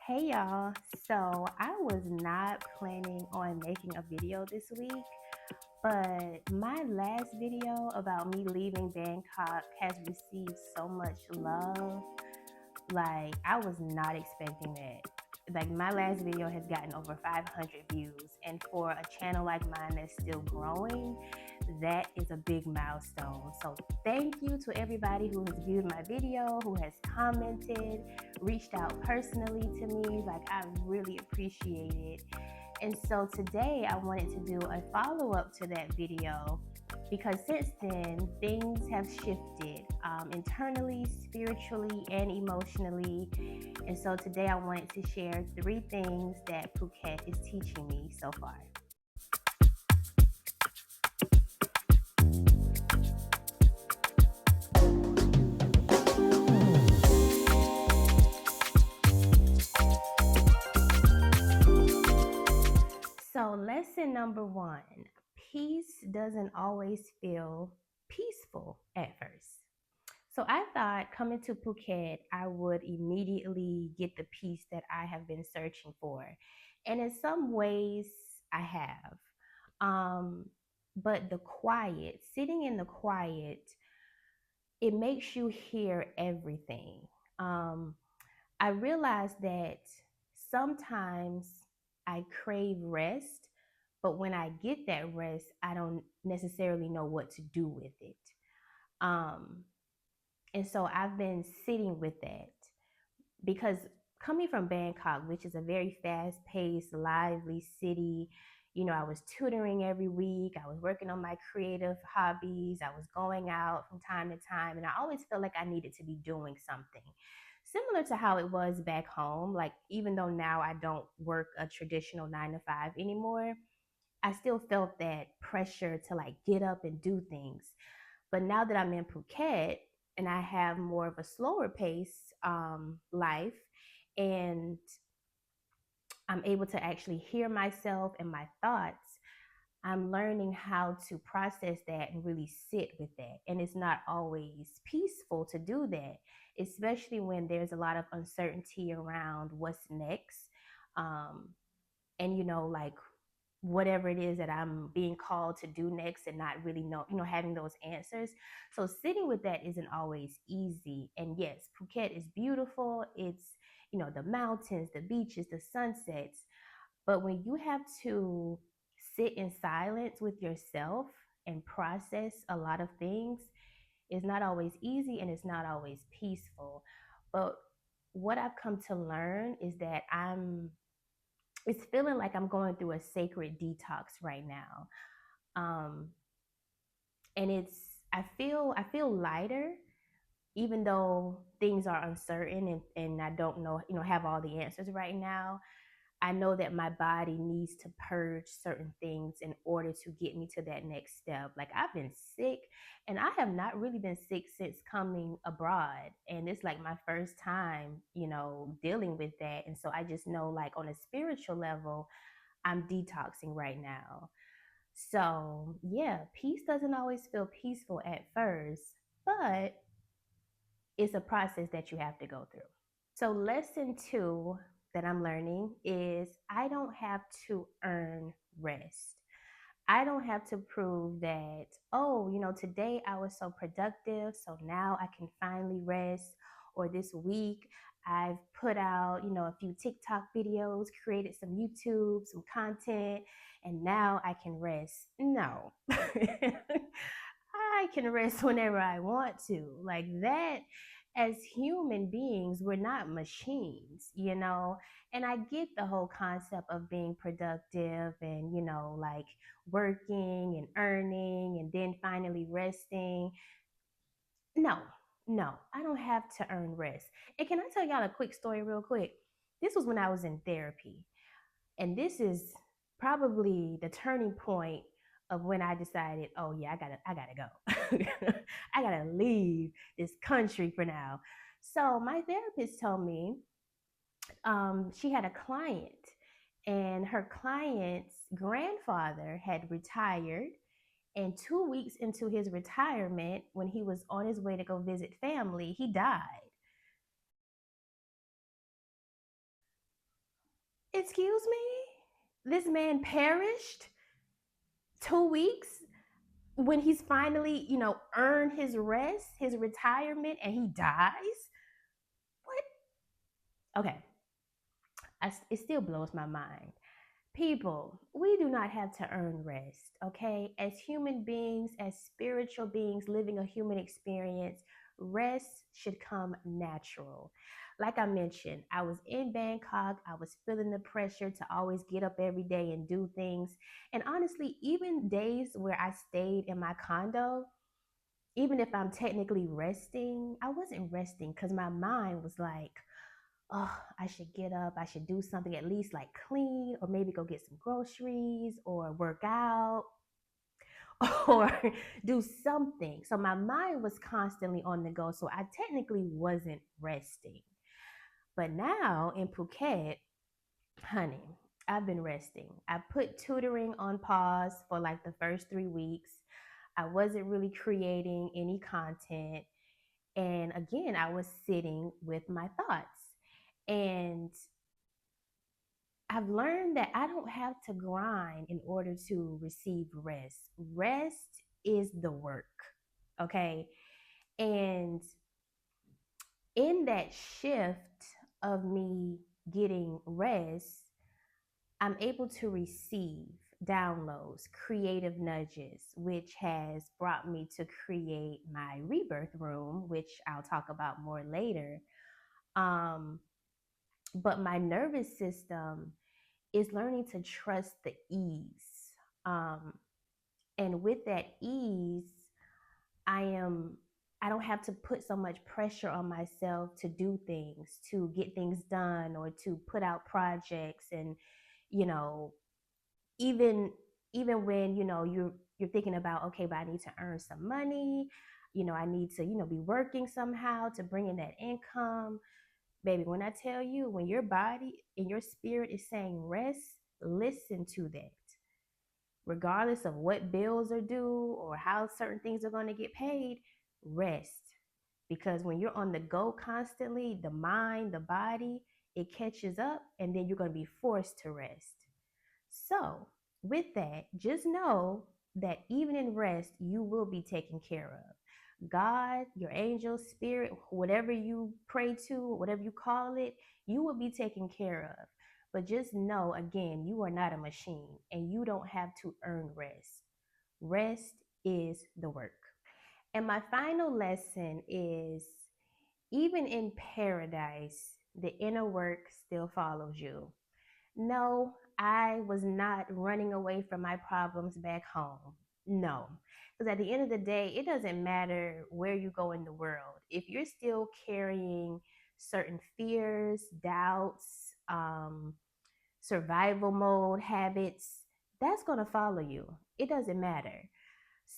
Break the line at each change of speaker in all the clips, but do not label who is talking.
Hey y'all, so I was not planning on making a video this week, but my last video about me leaving Bangkok has received so much love. Like, I was not expecting that. Like, my last video has gotten over 500 views, and for a channel like mine that's still growing, that is a big milestone. So thank you to everybody who has viewed my video, who has commented, reached out personally to me. Like, I really appreciate it. And so today I wanted to do a follow-up to that video because since then things have shifted internally, spiritually, and emotionally. And so today I wanted to share 3 things that Phuket is teaching me so far. So, lesson number 1, peace doesn't always feel peaceful at first. So, I thought coming to Phuket, I would immediately get the peace that I have been searching for. And in some ways, I have. Um, but the quiet, sitting in the quiet, it makes you hear everything. Um, I realized that sometimes I crave rest, but when I get that rest, I don't necessarily know what to do with it. Um, and so I've been sitting with that because coming from Bangkok, which is a very fast paced, lively city, I was tutoring every week. I was working on my creative hobbies. I was going out from time to time. And I always felt like I needed to be doing something similar to how it was back home. Like, even though now I don't work a traditional 9 to 5 anymore, I still felt that pressure to like get up and do things. But now that I'm in Phuket and I have more of a slower pace life, and I'm able to actually hear myself and my thoughts, I'm learning how to process that and really sit with that. And it's not always peaceful to do that, especially when there's a lot of uncertainty around what's next. Um, and, like whatever it is that I'm being called to do next and not really know, having those answers. So sitting with that isn't always easy. And yes, Phuket is beautiful. It's, the mountains, the beaches, the sunsets. But when you have to sit in silence with yourself and process a lot of things, it's not always easy and it's not always peaceful. But what I've come to learn is that it's feeling like I'm going through a sacred detox right now. Um, and I feel lighter, even though things are uncertain and I don't know, have all the answers right now. I know that my body needs to purge certain things in order to get me to that next step. Like, I've been sick and I have not really been sick since coming abroad. And it's like my first time, dealing with that. And so I just know, like, on a spiritual level, I'm detoxing right now. So, yeah, peace doesn't always feel peaceful at first, but it's a process that you have to go through. So, lesson 2 that I'm learning is I don't have to earn rest. I don't have to prove that, oh, today I was so productive, so now I can finally rest. Or this week I've put out, a few TikTok videos, created some YouTube, some content, and now I can rest. No. I can rest whenever I want to. Like that, as human beings, we're not machines, And I get the whole concept of being productive and, like working and earning and then finally resting. No, no, I don't have to earn rest. And can I tell y'all a quick story, real quick? This was when I was in therapy. And this is probably the turning point of when I decided, oh yeah, I gotta go. I gotta leave this country for now. So my therapist told me she had a client, and her client's grandfather had retired. And 2 weeks into his retirement, when he was on his way to go visit family, he died. Excuse me? This man perished 2 weeks when he's finally, earned his rest, his retirement, and he dies? What? Okay, it still blows my mind. People, we do not have to earn rest, okay? As human beings, as spiritual beings living a human experience, rest should come natural. Like I mentioned, I was in Bangkok. I was feeling the pressure to always get up every day and do things. And honestly, even days where I stayed in my condo, even if I'm technically resting, I wasn't resting because my mind was like, oh, I should get up. I should do something at least like clean, or maybe go get some groceries or work out or do something. So my mind was constantly on the go. So I technically wasn't resting. But now in Phuket, honey, I've been resting. I put tutoring on pause for like the first 3 weeks. I wasn't really creating any content. And again, I was sitting with my thoughts. And I've learned that I don't have to grind in order to receive rest. Rest is the work, okay? And in that shift of me getting rest, I'm able to receive downloads, creative nudges, which has brought me to create my Rebirth Room, which I'll talk about more later. Um, but my nervous system is learning to trust the ease. Um, and with that ease, I am I don't have to put so much pressure on myself to do things, to get things done, or to put out projects. And you know, even even when you're thinking about, okay, but I need to earn some money. I need to be working somehow to bring in that income. Baby, when I tell you, when your body and your spirit is saying rest, listen to that. Regardless of what bills are due or how certain things are going to get paid, rest. Because when you're on the go constantly, the mind, the body, it catches up, and then you're going to be forced to rest. So, with that, just know that even in rest, you will be taken care of. God, your angel, spirit, whatever you pray to, whatever you call it, you will be taken care of. But just know, again, you are not a machine and you don't have to earn rest. Rest is the work. And my final lesson is, even in paradise, the inner work still follows you. No, I was not running away from my problems back home. No. Because at the end of the day, it doesn't matter where you go in the world. If you're still carrying certain fears, doubts, survival mode habits, that's going to follow you. It doesn't matter.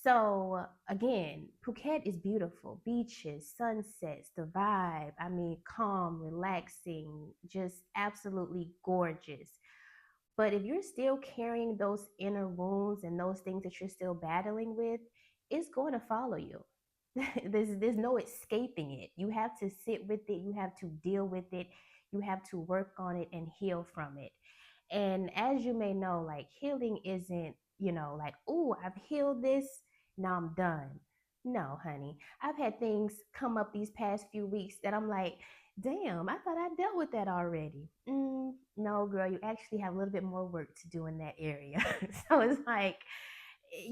So again, Phuket is beautiful. Beaches, sunsets, the vibe. I mean, calm, relaxing, just absolutely gorgeous. But if you're still carrying those inner wounds and those things that you're still battling with, it's going to follow you. There's no escaping it. You have to sit with it, you have to deal with it, you have to work on it and heal from it. And as you may know, like, healing isn't, like, oh, I've healed this, now I'm done. No, honey. I've had things come up these past few weeks that I'm like, damn, I thought I dealt with that already. No, girl, you actually have a little bit more work to do in that area. So it's like,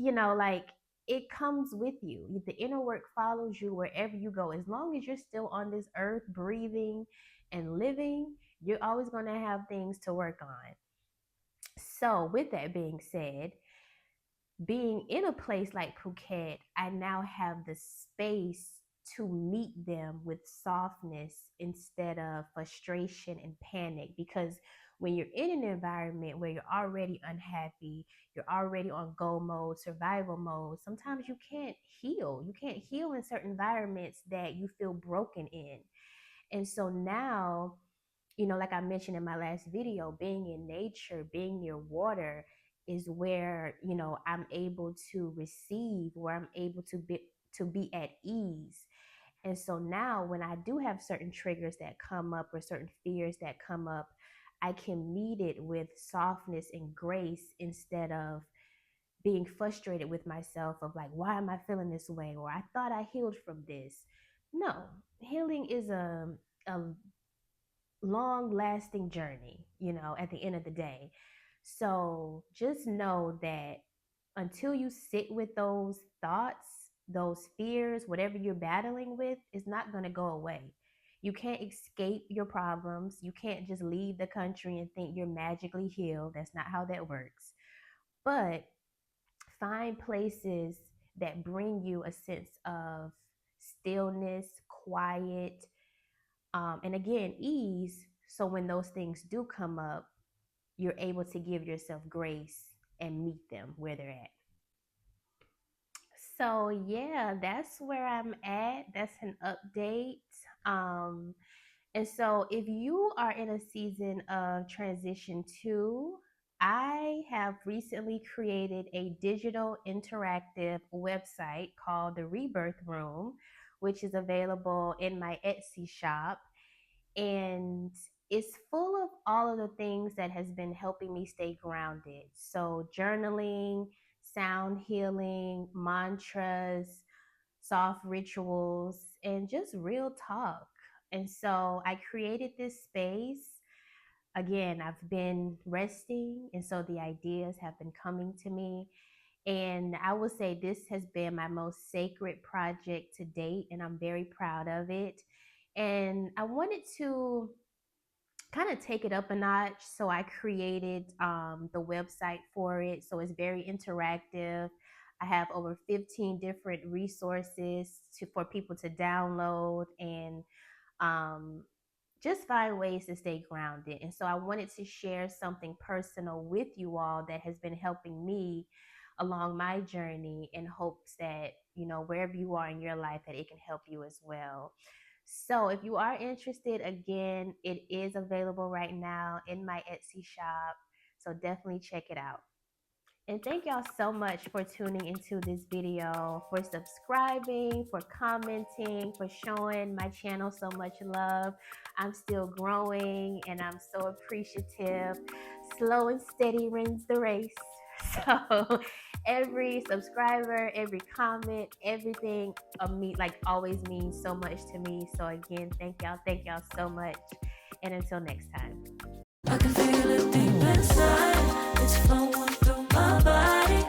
like, it comes with you. The inner work follows you wherever you go. As long as you're still on this earth, breathing and living, you're always going to have things to work on. So, with that being said, being in a place like Phuket, I now have the space to meet them with softness instead of frustration and panic. Because when you're in an environment where you're already unhappy, you're already on go mode, survival mode, sometimes you can't heal. You can't heal in certain environments that you feel broken in. And so now, like I mentioned in my last video, being in nature, being near water is where, I'm able to receive, where I'm able to be at ease. And so now when I do have certain triggers that come up or certain fears that come up, I can meet it with softness and grace instead of being frustrated with myself of like, why am I feeling this way? Or I thought I healed from this. No, healing is a long lasting journey, at the end of the day. So just know that until you sit with those thoughts, those fears, whatever you're battling with, is not going to go away. You can't escape your problems. You can't just leave the country and think you're magically healed. That's not how that works. But find places that bring you a sense of stillness, quiet, and again, ease. So when those things do come up, you're able to give yourself grace and meet them where they're at. So yeah, that's where I'm at. That's an update. Um, and so if you are in a season of transition too, I have recently created a digital interactive website called the Rebirth Room, which is available in my Etsy shop. And it's full of all of the things that has been helping me stay grounded. So journaling, sound healing, mantras, soft rituals, and just real talk. And so I created this space. Again, I've been resting, and so the ideas have been coming to me. And I will say this has been my most sacred project to date, and I'm very proud of it. And I wanted to kind of take it up a notch. So I created the website for it. So it's very interactive. I have over 15 different resources for people to download and um, just find ways to stay grounded. And so I wanted to share something personal with you all that has been helping me along my journey in hopes that, wherever you are in your life, that it can help you as well. So if you are interested, again, it is available right now in my Etsy shop. So definitely check it out. And thank y'all so much for tuning into this video, for subscribing, for commenting, for showing my channel so much love. I'm still growing and I'm so appreciative. Slow and steady wins the race. So every subscriber, every comment, everything of me always means so much to me. So again, thank y'all so much. And until next time.
I can feel it deep inside. It's flowing through my body.